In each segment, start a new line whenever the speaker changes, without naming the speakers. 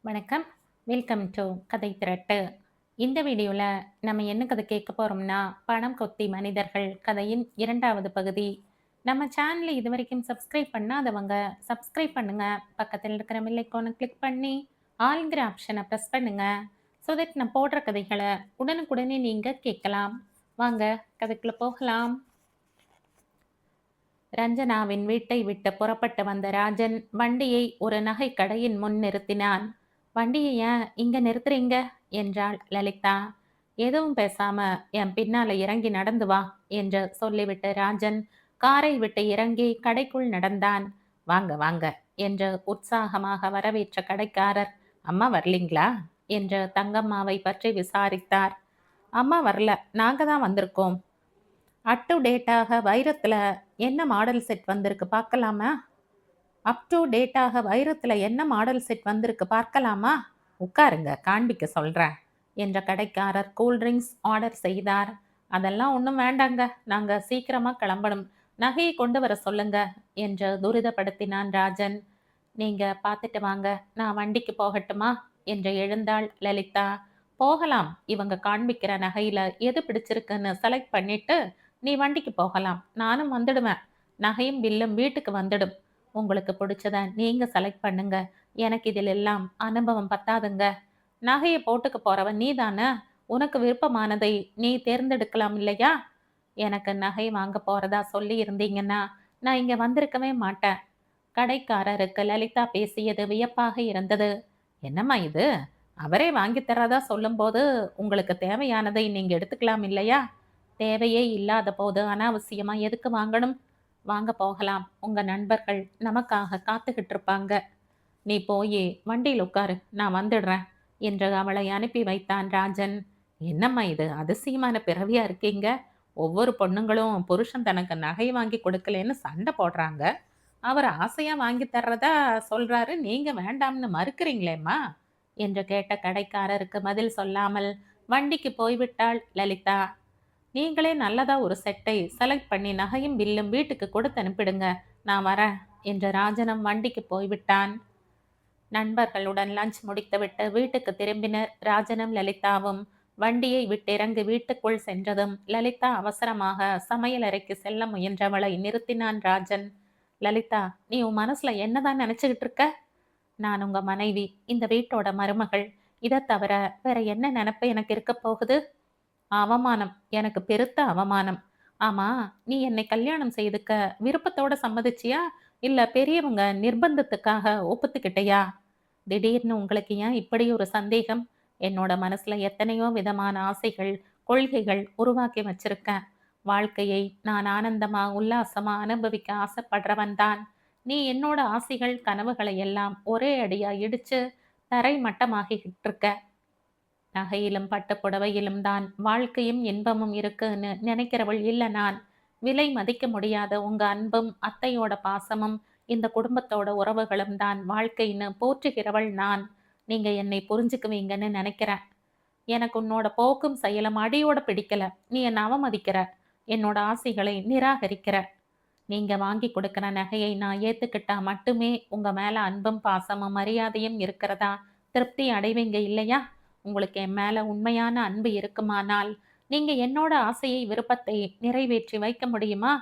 வணக்கம். Welcome to கதை திரட்டு. இந்த வீடியோல நம்ம என்ன கதை கேட்க போறோம்னா, பணம் கொத்தி மனிதர்கள் கதையின் 2வது பகுதி. நம்ம சேனலை இதுவரைக்கும் சப்ஸ்கிரைப் பண்ணாதவங்க சப்ஸ்கிரைப் பண்ணுங்க. பக்கத்தில் இருக்கிற பெல் ஐகானை கிளிக் பண்ணி ஆல்ங்கிற ஆப்ஷனை ப்ரெஸ் பண்ணுங்க. ஸோ தட் நான் போடுற கதைகளை உடனுக்குடனே நீங்க கேட்கலாம். வாங்க கதைக்குள்ள போகலாம். ரஞ்சனாவின் வீட்டை விட்டு புறப்பட்டு வந்த ராஜன் வண்டியை ஒரு நகை கடையின் முன் நிறுத்தினான். வண்டியை ஏன் இங்க நிறுத்துறீங்க என்றாள் லலிதா. எதுவும் பேசாம என் பின்னால இறங்கி நடந்து வா என்று சொல்லிவிட்டு ராஜன் காரை விட்டு இறங்கி கடைக்குள் நடந்தான். வாங்க வாங்க என்று உற்சாகமாக வரவேற்ற கடைக்காரர், அம்மா வரலீங்களா என்று தங்கம்மாவை பற்றி விசாரித்தார். அம்மா வரல, நாங்க தான் வந்திருக்கோம். அப் டு டேட்டாக வைரத்துல என்ன மாடல் செட் வந்திருக்கு பார்க்கலாமா? அப் டு டேட்டாக வைரத்துல என்ன மாடல் செட் வந்திருக்கு பார்க்கலாமா? உட்காருங்க, காண்பிக்க சொல்றேன் என்ற கடைக்காரர் கூல்ட்ரிங்க்ஸ் ஆர்டர் செய்தார். அதெல்லாம் ஒன்றும் வேண்டாங்க, நாங்க சீக்கிரமா கிளம்பணும், நகையை கொண்டு வர சொல்லுங்க என்று துரிதப்படுத்தினான் ராஜன். நீங்க பார்த்துட்டு வாங்க, நான் வண்டிக்கு போகட்டுமா என்று எழுந்தாள் லலிதா. போகலாம், இவங்க காண்பிக்கிற நகையில எது பிடிச்சிருக்குன்னு செலக்ட் பண்ணிட்டு நீ வண்டிக்கு போகலாம், நானும் வந்துடுவேன். நகையும் பில்லும் வீட்டுக்கு வந்துடும். உங்களுக்கு பிடிச்சத நீங்க செலக்ட் பண்ணுங்க. எனக்கு இதில் எல்லாம் அனுபவம் பத்தாதுங்க. நகையை போட்டுக்க போறவன் நீ தானே, உனக்கு விருப்பமானதை நீ தேர்ந்தெடுக்கலாம் இல்லையா? எனக்கு நகை வாங்க போறதா சொல்லி இருந்தீங்கன்னா நான் இங்க வந்திருக்கவே மாட்டேன். கடைக்காரருக்கு லலிதா பேசியது வியப்பாக இருந்தது. என்னம்மா இது, அவரே வாங்கி தரதா சொல்லும்போது உங்களுக்கு தேவையானதை நீங்க எடுத்துக்கலாம் இல்லையா? தேவையே இல்லாத போது அனாவசியமா எதுக்கு வாங்கணும்? வாங்க போகலாம், உங்க நண்பர்கள் நமக்காக காத்துக்கிட்டு இருப்பாங்க. நீ போய் வண்டியில் உட்காரு, நான் வந்துடுறேன் என்று அவளை அனுப்பி வைத்தான் ராஜன். என்னம்மா இது, அதிசயமான பிறவியா இருக்கீங்க. ஒவ்வொரு பொண்ணுங்களும் புருஷன் தனக்கு நகை வாங்கி கொடுக்கலன்னு சண்டை போடுறாங்க. அவர் ஆசையா வாங்கி தர்றதா சொல்றாரு, நீங்க வேண்டாம்னு மறுக்கிறீங்களேம்மா என்று கேட்ட கடைக்காரருக்கு பதில் சொல்லாமல் வண்டிக்கு போய்விட்டாள் லலிதா. நீங்களே நல்லதா ஒரு செட்டை செலக்ட் பண்ணி நகையும் பில்லும் வீட்டுக்கு கொடுத்து அனுப்பிடுங்க, நான் வரேன் என்று ராஜனம் வண்டிக்கு போய்விட்டான். நண்பர்களுடன் லஞ்ச் முடித்துவிட்டு வீட்டுக்கு திரும்பினர் ராஜனும் லலிதாவும். வண்டியை விட்டிறங்கி வீட்டுக்குள் சென்றதும் லலிதா அவசரமாக சமையலறைக்கு செல்ல முயன்றவளை நிறுத்தினான் ராஜன். லலிதா, நீ உன் மனசுல என்னதான் நினைச்சுக்கிட்டு இருக்க? நான் உங்க மனைவி, இந்த வீட்டோட மருமகள். இதை தவிர வேற என்ன நினைப்பு எனக்கு இருக்க போகுது? அவமானம், எனக்கு பெருத்த அவமானம். ஆமா, நீ என்னை கல்யாணம் செய்துக்க விருப்பத்தோட சம்மதிச்சியா, இல்ல பெரியவங்க நிர்பந்தத்துக்காக ஒப்புத்துக்கிட்டயா? திடீர்னு உங்களுக்கு ஏன் இப்படி ஒரு சந்தேகம்? என்னோட மனசுல எத்தனையோ விதமான ஆசைகள், கொள்கைகள் உருவாக்கி வச்சிருக்கேன். வாழ்க்கையை நான் ஆனந்தமா உல்லாசமா அனுபவிக்க ஆசைப்படுறவன் தான். நீ என்னோட ஆசைகள் கனவுகளை எல்லாம் ஒரே அடியா இடிச்சு தரை மட்டமாகிக்கிட்டு இருக்க. நகையிலும் பட்டு புடவையிலும் தான் வாழ்க்கையும் இன்பமும் இருக்குன்னு நினைக்கிறவள் இல்ல நான். விலை மதிக்க முடியாத உங்க அன்பும் அத்தையோட பாசமும் இந்த குடும்பத்தோட உறவுகளும் தான் வாழ்க்கைன்னு போற்றுகிறவள் நான். நீங்க என்னை புரிஞ்சுக்குவீங்கன்னு நினைக்கிறேன். எனக்கு உன்னோட போக்கும் செயலும் அடியோட பிடிக்கல. நீ என்னை அவமதிக்கிற, என்னோட ஆசைகளை நிராகரிக்கிற. நீங்க வாங்கி கொடுக்கிற நகையை நான் ஏத்துக்கிட்டா மட்டுமே உங்க மேல அன்பும் பாசமும் மரியாதையும் இருக்கிறதா திருப்தி அடைவீங்க இல்லையா? உங்களுக்கு என் மேல உண்மையான அன்பு இருக்குமானால் நீங்க என்னோட ஆசையை விருப்பத்தை நிறைவேற்றி வைக்க முடியுமா?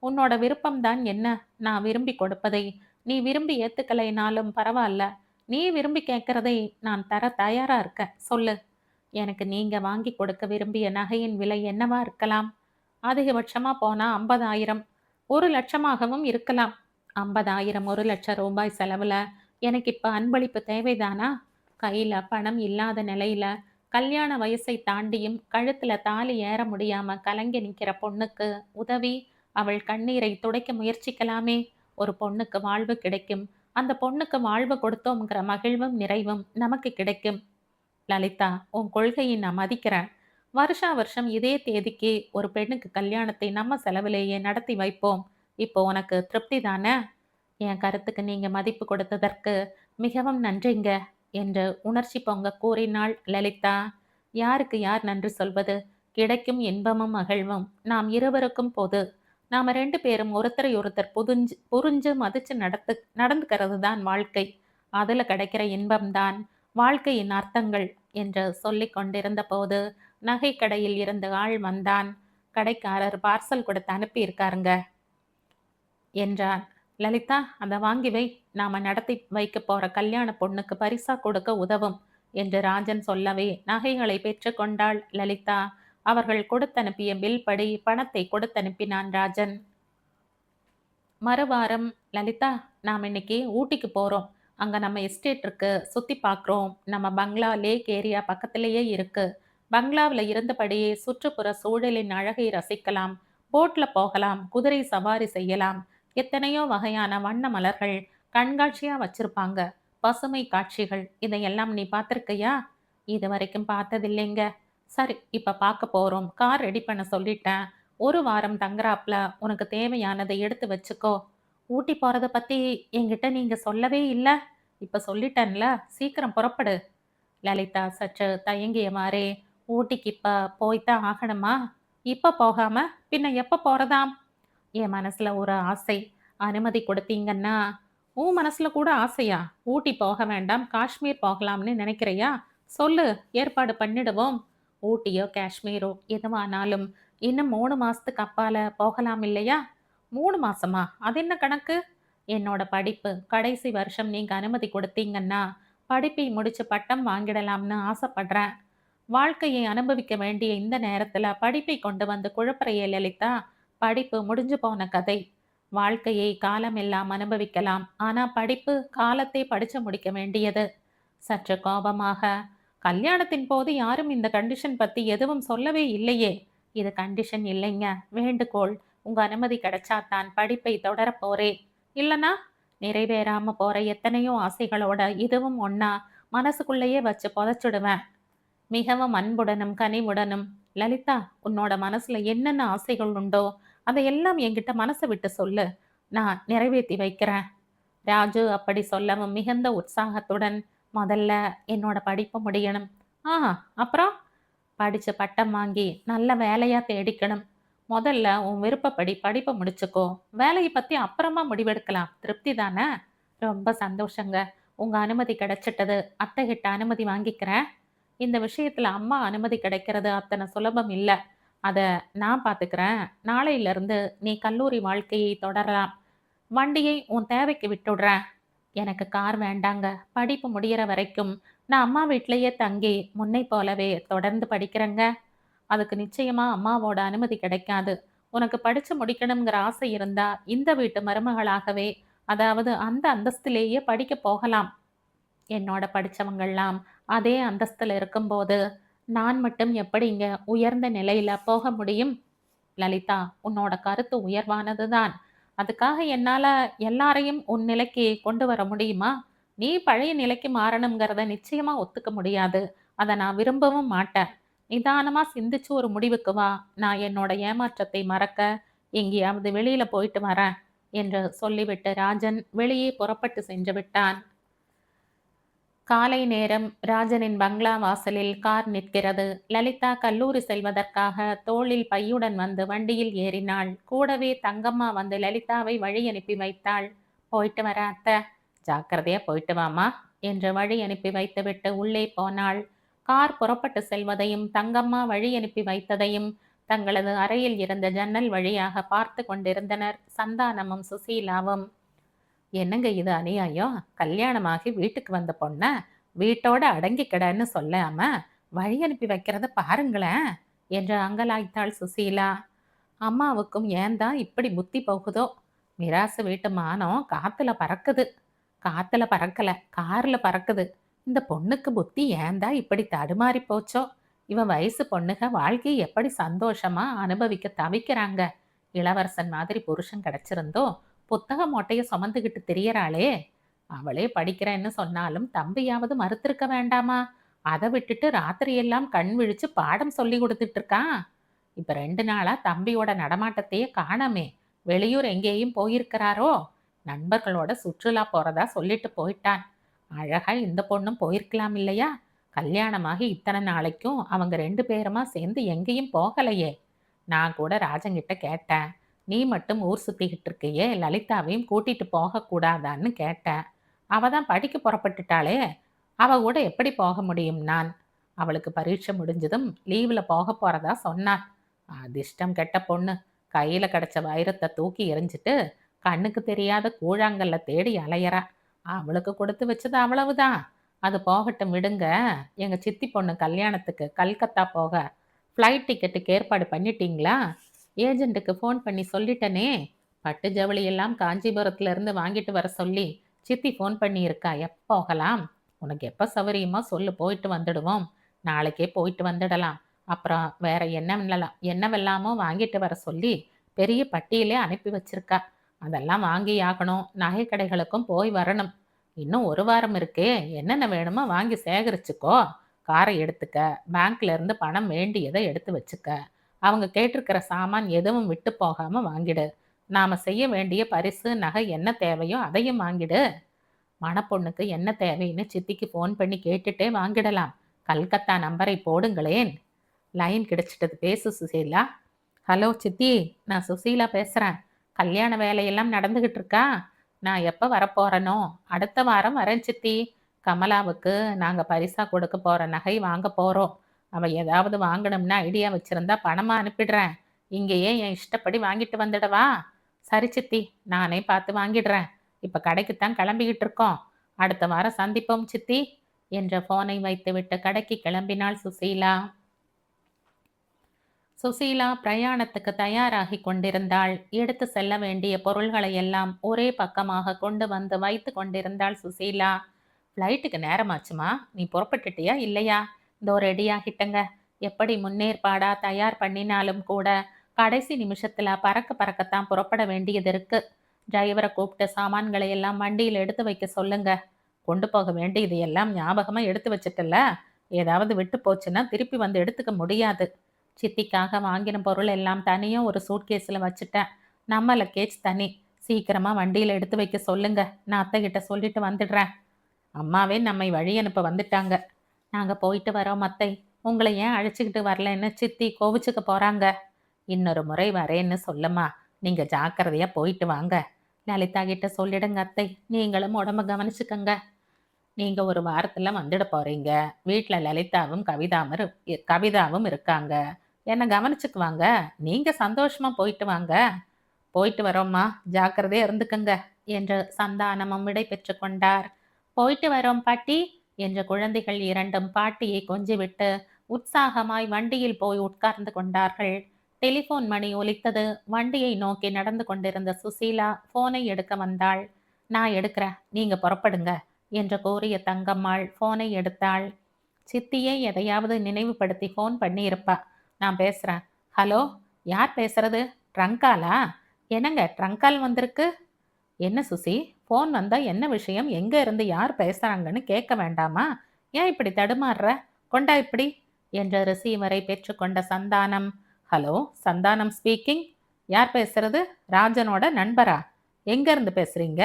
உன்னோட விருப்பம்தான் என்ன? நான் விரும்பி கொடுப்பதை நீ விரும்பி ஏத்துக்கலைனாலும் பரவாயில்ல. நீ விரும்பி கேட்கறதை நான் தர தயாரா இருக்கேன், சொல்லு. எனக்கு நீங்க வாங்கி கொடுக்க விரும்பிய நகையின் விலை என்னவா இருக்கலாம்? அதிகபட்சமா போனா 50,000, 1,00,000ஆகவும் இருக்கலாம். 50,000, 1,00,000 ரூபாய் செலவுல எனக்கு இப்ப அன்பளிப்பு தேவைதானா? கையில பணம் இல்லாத நிலையில கல்யாண வயசை தாண்டியும் கழுத்துல தாலி ஏற முடியாம கலங்கி நிக்கிற பொண்ணுக்கு உதவி, அவள் கண்ணீரை துடைக்க முயற்சிக்கலாமே. ஒரு பொண்ணுக்கு வாழ்வு கிடைக்கும். அந்த பொண்ணுக்கு வாழ்வு கொடுத்தோம்ங்கிற மகிழ்வும் நிறைவும் நமக்கு கிடைக்கும். லலிதா, உன் கொள்கையை நான் மதிக்கிறேன். வருஷா வருஷம் இதே தேதிக்கு ஒரு பெண்ணுக்கு கல்யாணத்தை நம்ம செலவிலேயே நடத்தி வைப்போம். இப்போ உனக்கு திருப்தி தானே? என் கருத்துக்கு நீங்க மதிப்பு கொடுத்ததற்கு மிகவும் நன்றிங்க என்று உணர்ச்சி பொங்க கூறினாள் லலிதா. யாருக்கு யார் நன்றி சொல்வது? கிடைக்கும் இன்பமும் மகிழ்வும் நாம் இருவருக்கும் பொது. நாம 2 பேரும் ஒருத்தரை ஒருத்தர் புரிஞ்சு மதிச்சு நடந்துக்கிறது தான் வாழ்க்கை. அதுல கிடைக்கிற இன்பம்தான் வாழ்க்கையின் அர்த்தங்கள் என்று சொல்லிக் கொண்டிருந்த போது நகை கடையில் இருந்து ஆள் வந்தான். கடைக்காரர் பார்சல் கொடுத்து அனுப்பியிருக்காருங்க என்றான். லலிதா, அதை வாங்கி வை, நாம நடத்தி வைக்க போற கல்யாண பொண்ணுக்கு பரிசா கொடுக்க உதவும் என்று ராஜன் சொல்லவே நகைகளை பெற்றுக்கொண்டாள் லலிதா. அவர்கள் கொடுத்தனுப்பிய பில் படி பணத்தை கொடுத்தனுப்பினான் ராஜன். மறுவாரம், லலிதா, நாம் இன்னைக்கு ஊட்டிக்கு போறோம். அங்க நம்ம எஸ்டேட் இருக்கு, சுத்தி பார்க்குறோம். நம்ம பங்களா லேக் ஏரியா பக்கத்திலேயே இருக்கு. பங்களாவில் இருந்தபடியே சுற்றுப்புற சூழலின் அழகை ரசிக்கலாம். போட்ல போகலாம், குதிரை சவாரி செய்யலாம். எத்தனையோ வகையான வண்ண மலர்கள் கண்காட்சியா வச்சிருப்பாங்க. பசுமை காட்சிகள், இதையெல்லாம் நீ பார்த்திருக்கையா? இது வரைக்கும் பார்த்ததில்லைங்க. சரி, இப்ப பார்க்க போறோம். கார் ரெடி பண்ண சொல்லிட்டேன். ஒரு வாரம் தங்குறாப்ல உனக்கு தேவையானதை எடுத்து வச்சுக்கோ. ஊட்டி போறத பத்தி என்கிட்ட நீங்க சொல்லவே இல்ல. இப்ப சொல்லிட்டேன்ல, சீக்கிரம் புறப்படு. லலிதா சற்று தயங்கியவாறே, ஊட்டிக்கு இப்ப போய்த்தான் ஆகணுமா? இப்ப போகாம பின்ன எப்ப போறதாம்? என் மனசுல ஒரு ஆசை. அனுமதி கொடுத்தீங்கன்னா. உன் மனசுல கூட ஆசையா? ஊட்டி போக வேண்டாம், காஷ்மீர் போகலாம்னு நினைக்கிறையா? சொல்லு, ஏற்பாடு பண்ணிடுவோம். ஊட்டியோ காஷ்மீரோ எதுவானாலும் இன்னும் 3 மாசத்துக்கு அப்பால போகலாம் இல்லையா? 3 மாசமா? அது என்ன கணக்கு? என்னோட படிப்பு கடைசி வருஷம் நீங்க அனுமதி கொடுத்தீங்கன்னா படிப்பை முடிச்சு பட்டம் வாங்கிடலாம்னு ஆசைப்படுறேன். வாழ்க்கையை அனுபவிக்க வேண்டிய இந்த நேரத்துல படிப்பை கொண்டு வந்து குழப்பறையே லலிதா. படிப்பு முடிஞ்சு போன கதை. வாழ்க்கையை காலமெல்லாம் அனுபவிக்கலாம். ஆனா படிப்பு காலத்தை படிச்சு முடிக்க வேண்டியது. சற்று கோபமாக, கல்யாணத்தின் போது யாரும் இந்த கண்டிஷன் பத்தி எதுவும் சொல்லவே இல்லையே. இது கண்டிஷன் இல்லைங்க, வேண்டுகோள். உங்க அனுமதி கிடைச்சாதான் படிப்பை தொடர போறேன். இல்லனா நிறைவேறாம போற எத்தனையோ ஆசைகளோட இதுவும் ஒன்னா மனசுக்குள்ளேயே வச்சு புதைச்சிடுவேன். மிகவும் அன்புடனும் கனிவுடனும், லலிதா, உன்னோட மனசுல என்னென்ன ஆசைகள் உண்டோ அதையெல்லாம் என்கிட்ட மனசை விட்டு சொல்லு, நான் நிறைவேற்றி வைக்கிறேன். ராஜு அப்படி சொல்லவும் மிகுந்த உற்சாகத்துடன், முதல்ல என்னோட படிப்பு முடியணும். ஆ, அப்புறம் படிச்சு பட்டம் வாங்கி நல்ல வேலையா தேடிக்கணும். முதல்ல உன் விருப்பப்படி படிப்பை முடிச்சுக்கோ. வேலையை பத்தி அப்புறமா முடிவெடுக்கலாம். திருப்தி தானே? ரொம்ப சந்தோஷங்க. உங்க அனுமதி கிடைச்சிட்டது. அத்தை கிட்ட அனுமதி வாங்கிக்கிறேன். இந்த விஷயத்துல அம்மா அனுமதி கிடைக்கிறது அத்தனை சுலபம் இல்ல. அத நான் பாத்துக்கிறேன். நாளையிலிருந்து நீ கல்லூரி வாழ்க்கையை தொடரலாம். வண்டியை உன் தேவைக்கு விட்டுடுறேன். எனக்கு கார் வேண்டாங்க. படிப்பு முடியிற வரைக்கும் நான் அம்மா வீட்லயே தங்கி முன்னை போலவே தொடர்ந்து படிக்கிறேங்க. அதுக்கு நிச்சயமா அம்மாவோட அனுமதி கிடைக்காது. உனக்கு படிச்சு முடிக்கணுங்கிற ஆசை இருந்தா இந்த வீட்டு மருமகளாகவே, அதாவது அந்த அந்தஸ்திலேயே படிக்க போகலாம். என்னோட படிச்சவங்கெல்லாம் அதே அந்தஸ்துல இருக்கும்போது நான் மட்டும் எப்படிங்க உயர்ந்த நிலையில போக முடியும்? லலிதா, உன்னோட கருத்து உயர்வானதுதான். அதுக்காக என்னால எல்லாரையும் உன் நிலைக்கு கொண்டு வர முடியுமா? நீ பழைய நிலைக்கு மாறணுங்கிறத நிச்சயமா ஒத்துக்க முடியாது. அதை நான் விரும்பவும் மாட்டேன். நிதானமா சிந்திச்சு ஒரு முடிவுக்கு வா. நான் என்னோட ஏமாற்றத்தை மறக்க எங்கேயாவது வெளியில போயிட்டு வரேன் என்று சொல்லிவிட்டு ராஜன் வெளியே புறப்பட்டு சென்று விட்டான். காலை நேரம். ராஜனின் பங்களா வாசலில் கார் நிற்கிறது. லலிதா கல்லூரி செல்வதற்காக தோளில் பையுடன் வந்து வண்டியில் ஏறினாள். கூடவே தங்கம்மா வந்து லலிதாவை வழி அனுப்பி வைத்தாள். போயிட்டு வர அத்தை. ஜாக்கிரதையா போயிட்டு வாமா என்று வழி அனுப்பி வைத்துவிட்டு உள்ளே போனாள். கார் புறப்பட்டு செல்வதையும் தங்கம்மா வழி அனுப்பி வைத்ததையும் தங்களது அறையில் இருந்த ஜன்னல் வழியாக பார்த்து கொண்டிருந்தனர் சந்தானமும் சுசீலாவும். என்னங்க இது அநியாயம்? கல்யாணமாகி வீட்டுக்கு வந்த பொண்ண வீட்டோட அடங்கிக்கிடன்னு சொல்லாம வழி அனுப்பி வைக்கிறத பாருங்களேன் என்று அங்கலாய்த்தாள் சுசீலா. அம்மாவுக்கும் ஏன் தான் இப்படி புத்தி போகுதோ? மிராசு வீட்டு மானம் காத்துல பறக்குது. காத்துல பறக்கல, கார்ல பறக்குது. இந்த பொண்ணுக்கு புத்தி ஏன் தான் இப்படி தடுமாறி போச்சோ? இவன் வயசு பொண்ணுக வாழ்க்கையை எப்படி சந்தோஷமா அனுபவிக்க தவிக்கிறாங்க. இளவரசன் மாதிரி புருஷன் கிடைச்சிருந்தோ புத்தக மொட்டைய சுமந்துகிட்டு தெரியறாளே. அவளே படிக்கிறேன்னு சொன்னாலும் தம்பியாவது மறுத்திருக்க வேண்டாமா? அதை விட்டுட்டு ராத்திரி எல்லாம் கண் விழிச்சு பாடம் சொல்லி கொடுத்துட்டு இருக்கான். இப்ப 2 நாளா தம்பியோட நடமாட்டத்தையே காணாமே. வெளியூர் எங்கேயும் போயிருக்கிறாரோ? நண்பர்களோட சுற்றுலா போறதா சொல்லிட்டு போயிட்டான். அழகா இந்த பொண்ணும் போயிருக்கலாம் இல்லையா? கல்யாணமாகி இத்தனை நாளைக்கும் அவங்க 2 பேருமா சேர்ந்து எங்கேயும் போகலையே. நான் கூட ராஜங்கிட்ட கேட்டேன். நீ மட்டும் ஊர் சுத்திக்கிட்டு இருக்கையே, லலிதாவையும் கூட்டிட்டு போக கூடாதான்னு கேட்டேன். அவ தான் படிக்க புறப்பட்டுட்டாளே. அவ கூட எப்படி போக முடியும் நான்? அவளுக்கு பரீட்சை முடிஞ்சதும் லீவ்ல போக போறதா சொன்னான். அதிர்ஷ்டம் கெட்ட பொண்ணு. கையில கிடைச்ச வைரத்தை தூக்கி எறிஞ்சிட்டு கண்ணுக்கு தெரியாத கூழாங்கல்ல தேடி அலையறா. அவளுக்கு கொடுத்து வச்சது அவ்வளவுதான். அது போகட்டும் விடுங்க. எங்க சித்தி பொண்ணு கல்யாணத்துக்கு கல்கத்தா போக ஃப்ளைட் டிக்கெட்டுக்கு ஏற்பாடு பண்ணிட்டீங்களா? ஏஜென்ட்டுக்கு ஃபோன் பண்ணி சொல்லிட்டனே. பட்டு ஜவுளி எல்லாம் காஞ்சிபுரத்துல இருந்து வாங்கிட்டு வர சொல்லி சித்தி ஃபோன் பண்ணியிருக்கா. எப்ப போகலாம்? உனக்கு எப்ப சௌகரியமோ சொல்லு, போயிட்டு வந்துடுவோம். நாளைக்கே போயிட்டு வந்துடலாம். அப்புறம் வேற என்னவெல்லாமோ வாங்கிட்டு வர சொல்லி பெரிய பட்டியலே அனுப்பி வச்சிருக்கா. அதெல்லாம் வாங்கி ஆகணும். நகை கடைகளுக்கும் போய் வரணும். இன்னும் ஒரு வாரம் இருக்கே. என்னென்ன வேணுமோ வாங்கி சேகரிச்சுக்கோ. காரை எடுத்துக்க. பேங்க்ல இருந்து பணம் வேண்டியதை எடுத்து வச்சுக்க. அவங்க கேட்டிருக்கிற சாமான் எதுவும் விட்டு போகாம வாங்கிடு. நாம செய்ய வேண்டிய பரிசு நகை என்ன தேவையோ அதையும் வாங்கிடு. மணப்பொண்ணுக்கு என்ன தேவைன்னு சித்திக்கு ஃபோன் பண்ணி கேட்டுட்டே வாங்கிடலாம். கல்கத்தா நம்பரை போடுங்களேன். லைன் கிடைச்சிட்டது. பேசு சுசீலா. ஹலோ சித்தி, நான் சுசீலா பேசுகிறேன். கல்யாண வேலையெல்லாம் நடந்துக்கிட்டு இருக்கா? நான் எப்போ வரப்போகிறேனோ அடுத்த வாரம் வரேன் சித்தி. கமலாவுக்கு நாங்கள் பரிசா கொடுக்க போகிற நகை வாங்க போகிறோம். அவள் ஏதாவது வாங்கணும்னா ஐடியா வச்சுருந்தா பணமாக அனுப்பிடுறேன். இங்கேயே என் இஷ்டப்படி வாங்கிட்டு வந்துடவா? சரி சித்தி, நானே பார்த்து வாங்கிடுறேன். இப்போ கடைக்குத்தான் கிளம்பிக்கிட்டு இருக்கோம். அடுத்த வாரம் சந்திப்போம் சித்தி என்ற ஃபோனை வைத்துவிட்டு கடைக்கு கிளம்பினாள் சுசீலா. சுசீலா பிரயாணத்துக்கு தயாராகி கொண்டிருந்தாள். எடுத்து செல்ல வேண்டிய பொருள்களை எல்லாம் ஒரே பக்கமாக கொண்டு வந்து வைத்து கொண்டிருந்தாள் சுசீலா. ஃப்ளைட்டுக்கு நேரமாச்சுமா, நீ புறப்பட்டுட்டியா இல்லையா? இதோ ரெடியாகிட்டங்க. எப்படி முன்னேற்பாடா தயார் பண்ணினாலும் கூட கடைசி நிமிஷத்துல பறக்கத்தான் புறப்பட வேண்டியது இருக்கு. டிரைவரை கூப்பிட்டு சாமான்களை எல்லாம் வண்டியில் எடுத்து வைக்க சொல்லுங்க. கொண்டு போக வேண்டியது எல்லாம் ஞாபகமா எடுத்து வச்சுட்டல. ஏதாவது விட்டு போச்சுன்னா திருப்பி வந்து எடுத்துக்க முடியாது. சித்திக்காக வாங்கின பொருள் எல்லாம் தனியும் ஒரு சூட்கேஸில் வச்சுட்டேன். நம்ம லக்கேஜ் தனி. சீக்கிரமா வண்டியில் எடுத்து வைக்க சொல்லுங்க. நான் அத்தைகிட்ட சொல்லிட்டு வந்துடுறேன். அம்மாவே நம்மை வழி அனுப்ப வந்துட்டாங்க. நாங்கள் போயிட்டு வரோம் அத்தை. உங்களை ஏன் அழைச்சிக்கிட்டு வரலன்னு சித்தி கோவிச்சுக்க போறாங்க. இன்னொரு முறை வரேன்னு சொல்லுமா. நீங்க ஜாக்கிரதையா போயிட்டு வாங்க. லலிதா கிட்ட சொல்லிடுங்க அத்தை. நீங்களும் உடம்ப கவனிச்சுக்கங்க. நீங்க ஒரு வாரத்துல வந்துட போறீங்க. வீட்டில் லலிதாவும் கவிதாவும் இருக்காங்க. என்னை கவனிச்சுக்குவாங்க. நீங்க சந்தோஷமா போயிட்டு வாங்க. போயிட்டு வரோம்மா, ஜாக்கிரதையா இருந்துக்குங்க என்று சந்தானமும் விடை பெற்று கொண்டார். போயிட்டு வரோம் பாட்டி என்ற குழந்தைகள் இரண்டும் பாட்டியை கொஞ்சிவிட்டு உற்சாகமாய் வண்டியில் போய் உட்கார்ந்து கொண்டார்கள். டெலிபோன் மணி ஒலித்தது. வண்டியை நோக்கி நடந்து கொண்டிருந்த சுசீலா போனை எடுக்க வந்தாள். நான் எடுக்கிறேன், நீங்க புறப்படுங்க என்று கூறிய தங்கம்மாள் போனை எடுத்தாள். சித்தியே எதையாவது நினைவுபடுத்தி ஃபோன் பண்ணியிருப்பா. நான் பேசுகிறேன். ஹலோ, யார் பேசுறது? ட்ரங்காலா? என்னங்க ட்ரங்கால் வந்திருக்கு? என்ன சுசி, ஃபோன் வந்தால் என்ன விஷயம், எங்கே இருந்து யார் பேசுகிறாங்கன்னு கேட்க வேண்டாமா? ஏன் இப்படி தடுமாறுற? கொண்டா இப்படி என்ற ரிசீவரை பெற்றுக்கொண்ட சந்தானம். Hello, Santhanam speaking. யார் பேசுறது? ராஜனோட நண்பரா? எங்கேருந்து பேசுகிறீங்க?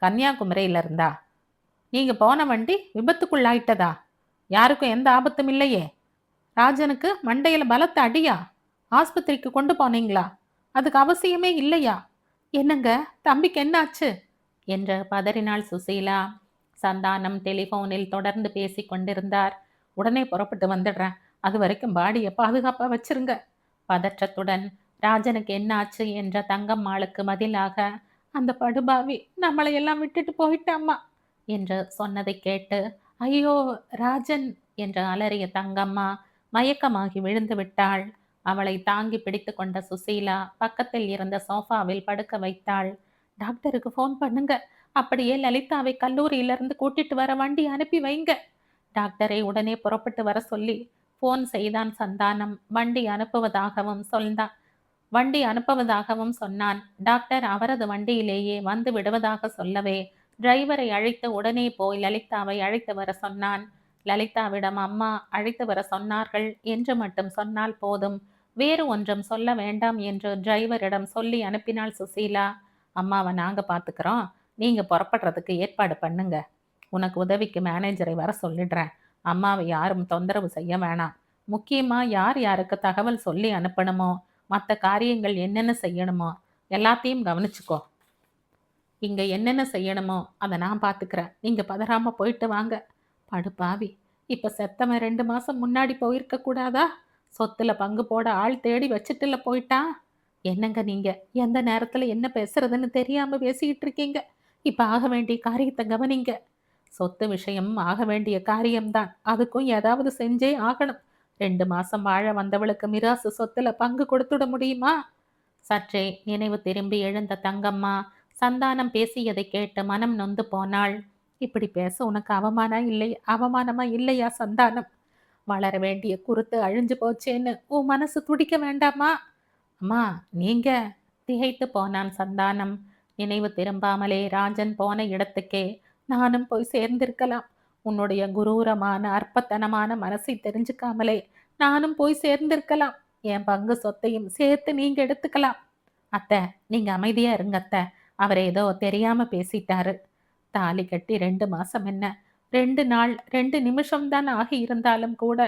கன்னியாகுமரியில இருந்தா? நீங்கள் போன வண்டி விபத்துக்குள்ளாயிட்டதா? யாருக்கும் எந்த ஆபத்தும் இல்லையே? ராஜனுக்கு மண்டையில பலத்த அடியா? ஆஸ்பத்திரிக்கு கொண்டு போனீங்களா? அதுக்கு அவசியமே இல்லையா? என்னங்க, தம்பிக்கு என்னாச்சு என்று பதறினாள் சுசீலா. சந்தானம் டெலிபோனில் தொடர்ந்து பேசி கொண்டிருந்தார். உடனே புறப்பட்டு வந்துடுறேன். அது வரைக்கும் பாடியை பாதுகாப்பா வச்சிருங்க. பதற்றத்துடன் ராஜனுக்கு என்னாச்சு என்ற தங்கம்மாளுக்கு பதிலாக, அந்த படுபாவி நம்மளை எல்லாம் விட்டுட்டு போயிட்டாம்மா என்று சொன்னதை கேட்டு, ஐயோ ராஜன் என்று அலறிய தங்கம்மா மயக்கமாகி விழுந்து விட்டாள். அவளை தாங்கி பிடித்து கொண்ட சுசீலா பக்கத்தில் இருந்த சோஃபாவில் படுக்க வைத்தாள். டாக்டருக்கு ஃபோன் பண்ணுங்க. அப்படியே லலிதாவை கல்லூரியிலிருந்து கூட்டிட்டு வர வண்டி அனுப்பி வைங்க. டாக்டரை உடனே புறப்பட்டு வர சொல்லி ஃபோன் செய்தான் சந்தானம். வண்டி அனுப்புவதாகவும் சொன்னான். டாக்டர் அவரது வண்டியிலேயே வந்து விடுவதாக சொல்லவே டிரைவரை அழைத்து உடனே போய் லலிதாவை அழைத்து வர சொன்னான். லலிதாவிடம் அம்மா அழைத்து வர சொன்னார்கள் என்று மட்டும் சொன்னால் போதும், வேறு ஒன்றும் சொல்ல வேண்டாம் என்று டிரைவரிடம் சொல்லி அனுப்பினாள் சுசீலா. அம்மாவை நாங்கள் பார்த்துக்கிறோம், நீங்கள் புறப்படுறதுக்கு ஏற்பாடு பண்ணுங்க. உனக்கு உதவிக்கு மேனேஜரை வர சொல்லிடுறேன். அம்மாவை யாரும் தொந்தரவு செய்ய வேணாம். முக்கியமாக யார் யாருக்கு தகவல் சொல்லி அனுப்பணுமோ, மற்ற காரியங்கள் என்னென்ன செய்யணுமோ எல்லாத்தையும் கவனிச்சுக்கோ. இங்கே என்னென்ன செய்யணுமோ அதை நான் பார்த்துக்கிறேன். நீங்கள் பதறாமல் போயிட்டு வாங்க. படுபாவி, இப்ப செத்தவன் 2 மாசம் முன்னாடி போயிருக்க கூடாதா? சொத்துல பங்கு போட ஆள் தேடி வச்சுட்டுல போயிட்டான். என்னங்க நீங்க? எந்த நேரத்துல என்ன பேசுறதுன்னு தெரியாம பேசிக்கிட்டு இருக்கீங்க. இப்ப ஆக வேண்டிய காரியத்தை கவனிங்க. சொத்து விஷயம் ஆக வேண்டிய காரியம்தான். அதுக்கும் ஏதாவது செஞ்சே ஆகணும். 2 மாசம் வாழ வந்தவளுக்கு மிராசு சொத்துல பங்கு கொடுத்துட முடியுமா? சற்றே நினைவு திரும்பி எழுந்த தங்கம்மா சந்தானம் பேசியதை கேட்டு மனம் நொந்து போனாள். இப்படி பேச உனக்கு அவமானமா இல்லையா சந்தானம்? வளர வேண்டிய குருத்து அழிஞ்சு போச்சேன்னு உன் மனசு துடிக்க வேண்டாமா? அம்மா, நீங்க? திகைத்து போனான் சந்தானம். நினைவு திரும்பாமலே ராஜன் போன இடத்துக்கே நானும் போய் சேர்ந்திருக்கலாம். உன்னுடைய குரூரமான அற்பத்தனமான மனசை தெரிஞ்சுக்காமலே நானும் போய் சேர்ந்திருக்கலாம். என் பங்கு சொத்தையும் சேர்த்து நீங்க எடுத்துக்கலாம். அத்தை, நீங்க அமைதியா இருங்க அத்தை. அவர் ஏதோ தெரியாம பேசிட்டாரு. தாலி கட்டி 2 மாசம் என்ன, 2 நாள் 2 நிமிஷம் தான் ஆகி இருந்தாலும் கூட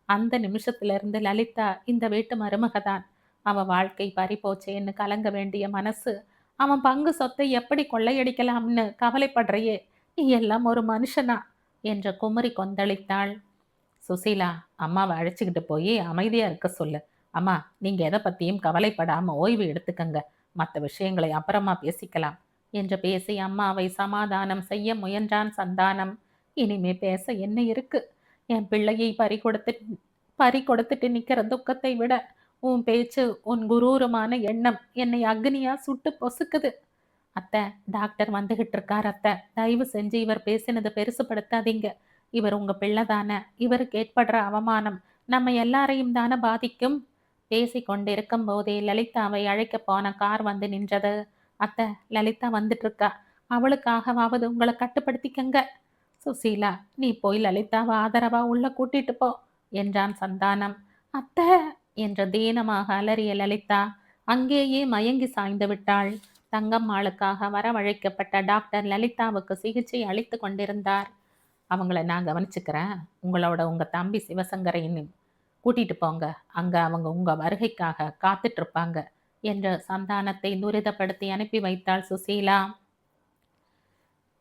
அந்த நிமிஷத்துல இருந்து லலிதா இந்த வீட்டு மருமகதான். அவ வாழ்க்கை பறிபோச்சேன்னு கலங்க வேண்டிய மனசு அவன் பங்கு சொத்தை எப்படி கொள்ளையடிக்கலாம்னு கவலைப்படுறையே. நீ எல்லாம் ஒரு மனுஷனா என்று குமரி கொந்தளித்தாள். சுசீலா, அம்மாவை அழைச்சிக்கிட்டு போய் அமைதியா இருக்க சொல்லு. அம்மா, நீங்க எதை பத்தியும் கவலைப்படாம ஓய்வு எடுத்துக்கங்க. மற்ற விஷயங்களை அப்புறமா பேசிக்கலாம் என்று பேசி அம்மாவை சமாதானம் செய்ய முயன்றான் சந்தானம். இனிமே பேச என்ன இருக்கு? என் பிள்ளையை பறி கொடுத்துட்டு நிக்கிற துக்கத்தை விட உன் பேச்சு, உன் குரூரமான எண்ணம் என்னை அக்னியா சுட்டு பொசுக்குது. அத்தை, டாக்டர் வந்துகிட்டு இருக்கார் அத்தை. தயவு செஞ்சு இவர் பேசினதை பெருசுப்படுத்தாதீங்க. இவர் உங்க பிள்ளை தானே. இவருக்கு ஏற்படுற அவமானம் நம்ம எல்லாரையும் தானே பாதிக்கும். பேசி கொண்டிருக்கும் போதே லலிதாவை அழைக்க போன கார் வந்து நின்றது. அத்தை, லலிதா வந்துட்டு இருக்கா. அவளுக்காகவாவது உங்களை கட்டுப்படுத்திக்கங்க. சுசீலா, நீ போய் லலிதாவை ஆதரவா உள்ள கூட்டிட்டு போ என்றான் சந்தானம். அத்தை என்ற தீனமாக அலறிய லலிதா அங்கேயே மயங்கி சாய்ந்து விட்டாள். தங்கம்மாளுக்காக வரவழைக்கப்பட்ட டாக்டர் லலிதாவுக்கு சிகிச்சை அளித்து கொண்டிருந்தார். அவங்கள நான் கவனிச்சுக்கிறேன். உங்க தம்பி சிவசங்கரையும் கூட்டிட்டு போங்க. அங்க அவங்க உங்க வருகைக்காக காத்துட்டு இருப்பாங்க என்று சந்தானத்தை துரிதப்படுத்தி அனுப்பி வைத்தாள் சுசீலா.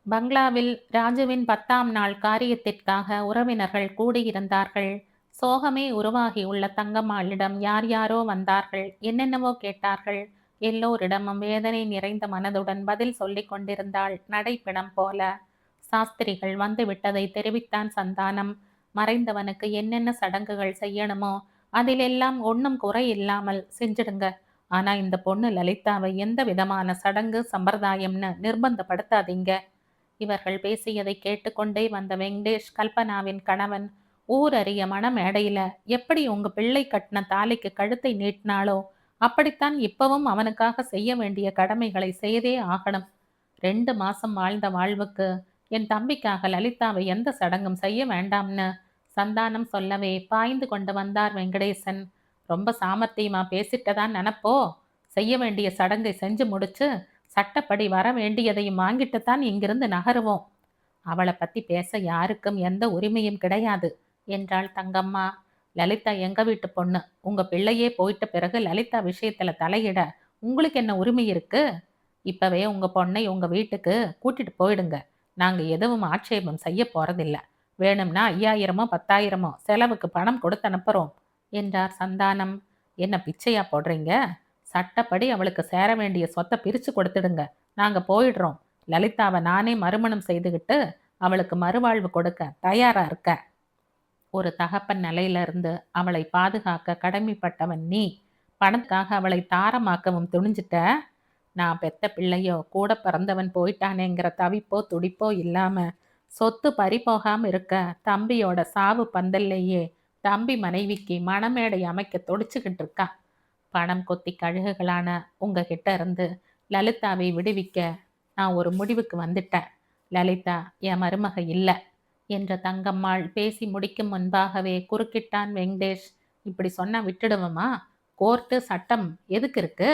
பங்களாவில் ராஜுவின் 10ஆம் நாள் காரியத்திற்காக உறவினர்கள் கூடியிருந்தார்கள். சோகமே உருவாகியுள்ள தங்கம்மாளிடம் யார் யாரோ வந்தார்கள். என்னென்னவோ கேட்டார்கள். எல்லோரிடமும் வேதனை நிறைந்த மனதுடன் பதில் சொல்லிக் கொண்டிருந்தாள் நடைப்பிணம் போல. சாஸ்திரிகள் வந்து விட்டதை தெரிவித்தான் சந்தானம். மறைந்தவனுக்கு என்னென்ன சடங்குகள் செய்யணுமோ அதிலெல்லாம் ஒன்றும் குறை இல்லாமல் செஞ்சிடுங்க. ஆனா இந்த பொண்ணு லலிதாவை எந்த விதமான சடங்கு சம்பிரதாயம்னு நிர்பந்தப்படுத்தாதீங்க. இவர்கள் பேசியதை கேட்டுக்கொண்டே வந்த வெங்கடேஷ், கல்பனாவின் கணவன், ஊரறிய மணமேடையில எப்படி உங்க பிள்ளை கட்டின தாலிக்கு கழுத்தை நீட்டினாலோ அப்படித்தான் இப்பவும் அவனுக்காக செய்ய வேண்டிய கடமைகளை செய்தே ஆகணும். 2 மாசம் வாழ்ந்த வாழ்வுக்கு என் தம்பிக்காக லலிதாவை எந்த சடங்கும் செய்ய வேண்டாம்னு சந்தானம் சொல்லவே பாய்ந்து கொண்டு வந்தார் வெங்கடேசன். ரொம்ப சாமர்த்தியமா பேசிட்டதான் நினப்போ. செய்ய வேண்டிய சடங்கை செஞ்சு முடிச்சு சட்டப்படி வர வேண்டியதையும் வாங்கிட்டு தான் இங்கிருந்து நகருவோம். அவளை பத்தி பேச யாருக்கும் எந்த உரிமையும் கிடையாது என்றாள் தங்கம்மா. லலிதா எங்க வீட்டு பொண்ணு. உங்க பிள்ளையே போயிட்ட பிறகு லலிதா விஷயத்துல தலையிட உங்களுக்கு என்ன உரிமை இருக்கு? இப்பவே உங்க பொண்ணை உங்க வீட்டுக்கு கூட்டிட்டு போயிடுங்க. நாங்க எதுவும் ஆட்சேபம் செய்ய போறதில்ல. வேணும்னா 5000மோ 10,000மோ செலவுக்கு பணம் கொடுத்து அனுப்புறோம் என்றார் சந்தானம். என்ன பிச்சையா போடுறீங்க? சட்டப்படி அவளுக்கு சேர வேண்டிய சொத்தை பிரிச்சு கொடுத்துடுங்க. நாங்க போயிடுறோம். லலிதாவை நானே மறுமணம் செய்துகிட்டு அவளுக்கு மறுவாழ்வு கொடுக்க தயாரா இருக்க. ஒரு தகப்பன் நிலையில இருந்து அவளை பாதுகாக்க கடமைப்பட்டவன் நீ. பணத்துக்காக அவளை தாரமாக்கவும் துணிஞ்சிட்ட. நான் பெத்த பிள்ளையோ கூட பிறந்தவன் போயிட்டானேங்கிற தவிப்போ துடிப்போ இல்லாம சொத்து பறி போகாம இருக்க தம்பியோட சாவு பந்தல்லையே தம்பி மனைவிக்கு மணமேடை அமைக்க தொடிச்சுக்கிட்டு இருக்கா. பணம் கொத்தி கழுகுகளான உங்ககிட்ட இருந்து லலிதாவை விடுவிக்க நான் ஒரு முடிவுக்கு வந்துட்டேன். லலிதா என் மருமக இல்லை என்ற தங்கம்மாள் பேசி முடிக்கும் முன்பாகவே குறுக்கிட்டான் வெங்கடேஷ். இப்படி சொன்னா விட்டுடுவோமா? கோர்ட்டு சட்டம் எதுக்கு இருக்கு?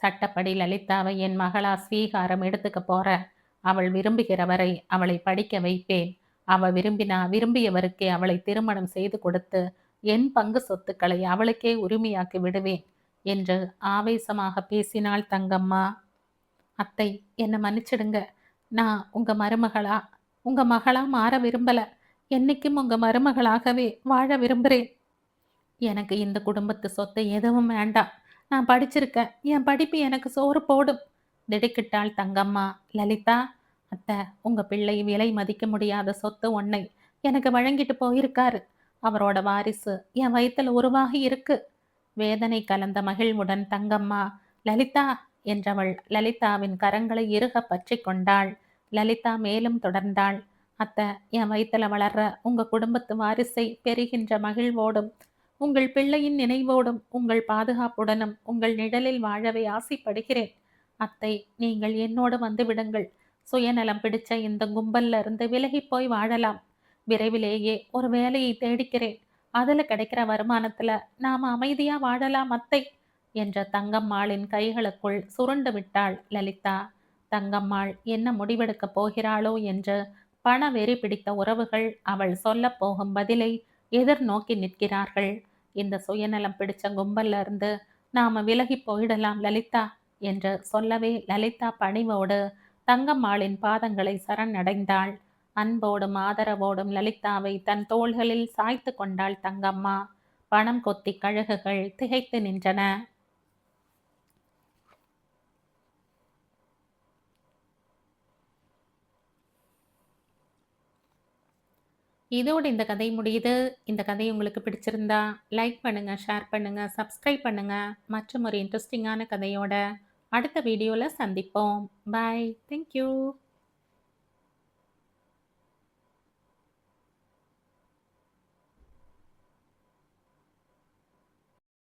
சட்டப்படி லலிதாவை என் மகளா ஸ்வீகாரம் எடுத்துக்க போற. அவள் விரும்புகிறவரை அவளை படிக்க வைப்பேன். அவ விரும்பியவருக்கே அவளை திருமணம் செய்து கொடுத்து என் பங்கு சொத்துக்களை அவளுக்கே உரிமையாக்கி விடுவேன் என்று ஆவேசமாக பேசினாள் தங்கம்மா. அத்தை, என்னை மன்னிச்சிடுங்க. நான் உங்க மகளா மாற விரும்பல. என்னைக்கும் உங்க மருமகளாகவே வாழ விரும்புறேன். எனக்கு இந்த குடும்பத்து சொத்து எதுவும் வேண்டாம். நான் படிச்சிருக்கேன். என் படிப்பு எனக்கு சோறு போடும். திடுக்கிட்டாள் தங்கம்மா. லலிதா, அத்தை, உங்க பிள்ளை விலை மதிக்க முடியாத சொத்து ஒன்னை எனக்கு வழங்கிட்டு போயிருக்காரு. அவரோட வாரிசு என் வயித்துல உருவாகி இருக்கு. வேதனை கலந்த மகிழ்வுடன் தங்கம்மா, லலிதா என்றவள் லலிதாவின் கரங்களை இறுக பற்றி கொண்டாள். லலிதா மேலும் தொடர்ந்தாள். அத்தை, என் வயித்துல வளர்ற உங்க குடும்பத்து வாரிசை பெறுகின்ற மகிழ்வோடும் உங்கள் பிள்ளையின் நினைவோடும் உங்கள் பாதுகாப்புடனும் உங்கள் நிழலில் வாழவே ஆசைப்படுகிறேன். அத்தை, நீங்கள் என்னோடு வந்து விடுங்கள். சுயநலம் பிடிச்ச இந்த கும்பல்ல இருந்து விலகி போய் வாழலாம். விரைவிலேயே ஒரு வேலையை தேடிக்கிறேன். அதுல கிடைக்கிற வருமானத்துல நாம அமைதியா வாழலாம் அத்தை என்ற தங்கம்மாளின் கைகளுக்குள் சுருண்டு விட்டாள் லலிதா. தங்கம்மாள் என்ன முடிவெடுக்கப் போகிறாளோ என்று பண வெறி பிடித்த உறவுகள் அவள் சொல்லப் போகும் பதிலை எதிர்நோக்கி நிற்கிறார்கள். இந்த சுயநலம் பிடிச்ச கும்பல்ல இருந்து நாம விலகி போயிடலாம் லலிதா என்று சொல்லவே லலிதா பணிவோடு தங்கம்மாளின் பாதங்களை சரணடைந்தாள். அன்போடும் ஆதரவோடும் லலிதாவை தன் தோள்களில் சாய்த்து கொண்டாள் தங்கம்மா. பணம் கொத்தி கழுகுகள் திகைத்து நின்றன. இதோடு இந்த கதை முடியுது. இந்த கதை உங்களுக்கு பிடிச்சிருந்தா லைக் பண்ணுங்க, ஷேர் பண்ணுங்க, சப்ஸ்கிரைப் பண்ணுங்க. மற்றும் ஒரு இன்ட்ரெஸ்டிங்கான கதையோட அடுத்த வீடியோல சந்திப்போம். பாய். தேங்க்யூ.